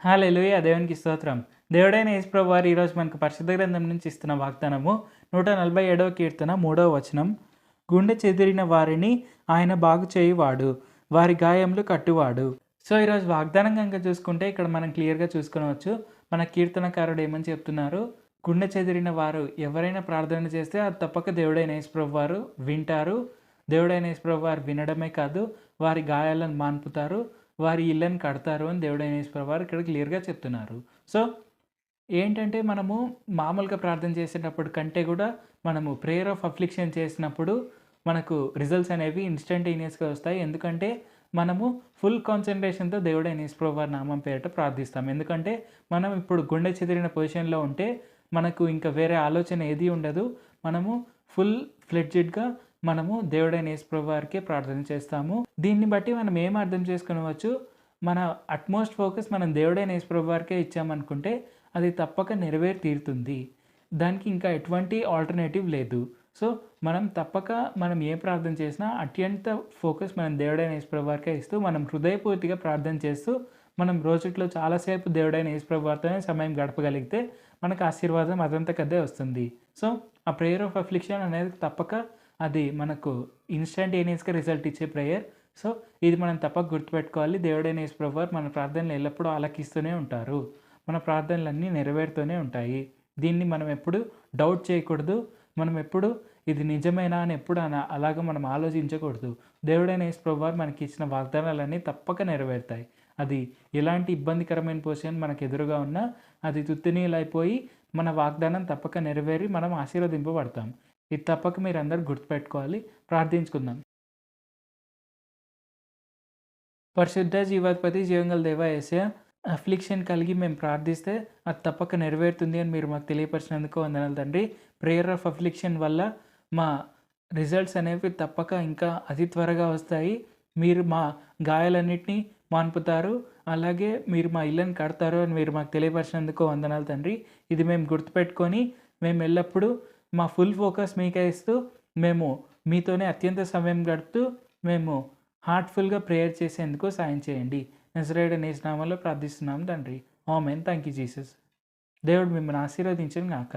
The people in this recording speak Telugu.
హల్లెలూయా! దేవునికి స్తోత్రం. దేవుడైన యేసు ప్రభువారు ఈరోజు మనకు పరిశుద్ధ గ్రంథం నుంచి ఇస్తున్న వాగ్దానము 147వ కీర్తన 3వ వచనం. గుండె చెదిరిన వారిని ఆయన బాగు చేయువాడు, వారి గాయములు కట్టువాడు. సో, ఈరోజు వాగ్దానం గనుక చూసుకుంటే ఇక్కడ మనం క్లియర్‌గా చూసుకోవచ్చు. మన కీర్తనకారుడు ఏమని చెప్తున్నారు? గుండె చెదిరిన వారు ఎవరైనా ప్రార్థన చేస్తే అది తప్పక దేవుడైన యేసు ప్రభువారు వింటారు. దేవుడైన యేసు ప్రభువారు వినడమే కాదు, వారి గాయాలను మాన్పుతారు. వారి ఇళ్ళని కడతారు అని దేవుడైన యేసు ప్రభువారు ఇక్కడ క్లియర్‌గా చెప్తున్నారు. సో, ఏంటంటే మనము మామూలుగా ప్రార్థన చేసేటప్పుడు కంటే కూడా మనము ప్రేయర్ ఆఫ్ అఫ్లిక్షన్ చేసినప్పుడు మనకు రిజల్ట్స్ అనేవి ఇన్‌స్టంటేనియస్‌గా వస్తాయి. ఎందుకంటే మనము ఫుల్ కాన్సంట్రేషన్‌తో దేవుడైన యేసు ప్రభువారి నామం పేరిట ప్రార్థిస్తాం. ఎందుకంటే మనం ఇప్పుడు గుండె చెదిరిన పొజిషన్‌లో ఉంటే మనకు ఇంకా వేరే ఆలోచన ఏది ఉండదు. మనము ఫుల్ ఫ్లెడ్జెడ్‌గా మనము దేవుడైన యేసు ప్రభువారికే ప్రార్థన చేస్తాము. దీన్ని బట్టి మనం ఏం అర్థం చేసుకొనవచ్చు, మన అట్‌మోస్ట్ ఫోకస్ మనం దేవుడైన యేసు ప్రభువారికే ఇచ్చామనుకుంటే అది తప్పక నెరవేరి తీరుతుంది. దానికి ఇంకా ఎటువంటి ఆల్టర్‌నేటివ్ లేదు. సో, మనం తప్పక మనం ఏ ప్రార్థన చేసినా అత్యంత ఫోకస్ మనం దేవుడైన యేసు ప్రభువారికే ఇస్తూ, మనం హృదయపూర్తిగా ప్రార్థన చేస్తూ, మనం రోజుట్లో చాలాసేపు దేవుడైన యేసు ప్రభువారితోనే సమయం గడపగలిగితే మనకు ఆశీర్వాదం అదంతకదే వస్తుంది. సో, ఆ ప్రేయర్ ఆఫ్ అఫ్లిక్షన్ అనేది తప్పక అది మనకు ఇన్‌స్టంటేనియస్‌గా రిజల్ట్ ఇచ్చే ప్రేయర్. సో, ఇది మనం తప్పక గుర్తుపెట్టుకోవాలి. దేవుడైన యేసు ప్రభువారు మన ప్రార్థనలు ఎల్లప్పుడూ ఆలకిస్తూనే ఉంటారు. మన ప్రార్థనలన్నీ నెరవేరుతూనే ఉంటాయి. దీన్ని మనం ఎప్పుడు డౌట్ చేయకూడదు. మనం ఎప్పుడు ఇది నిజమేనా అని ఎప్పుడు అలాగ మనం ఆలోచించకూడదు. దేవుడైన యేసు ప్రభువారు మనకి ఇచ్చిన వాగ్దానాలన్నీ తప్పక నెరవేరుతాయి. అది ఎలాంటి ఇబ్బందికరమైన పొజిషన్ మనకు ఎదురుగా ఉన్నా అది తుత్తునీలైపోయి మన వాగ్దానం తప్పక నెరవేరి మనం ఆశీర్వదింపబడతాం. ఇది తప్పక మీరందరూ గుర్తుపెట్టుకోవాలి. ప్రార్థించుకుందాం. పరిశుద్ధ జీవాధిపతి జీవంగల దేవా యేసయ్య, అఫ్లిక్షన్ కలిగి మేము ప్రార్థిస్తే అది తప్పక నెరవేరుతుంది అని మీరు మాకు తెలియపరిచినందుకు వందనాలు తండ్రి. ప్రేయర్ ఆఫ్ అఫ్లిక్షన్ వల్ల మా రిజల్ట్స్ అనేవి తప్పక ఇంకా అతి త్వరగా వస్తాయి. మీరు మా గాయాలన్నిటిని మాన్పుతారు. అలాగే మీరు మా ఇళ్ళని కడతారు అని మీరు మాకు తెలియపరిచినందుకు వందనాలు తండ్రి. ఇది మేము గుర్తుపెట్టుకొని మేము ఎల్లప్పుడూ మా ఫుల్ ఫోకస్ మీకే ఇస్తూ మేము మీతోనే అత్యంత సమయం గడుపుతూ మేము హార్ట్‌ఫుల్‌గా ప్రేయర్ చేసేందుకు సాయం చేయండి. నజరేయుడైన యేసు నామములో ప్రార్థిస్తున్నాము తండ్రి. ఆమేన్. Thank you Jesus. దేవుడు మిమ్మల్ని ఆశీర్వదించును గాక.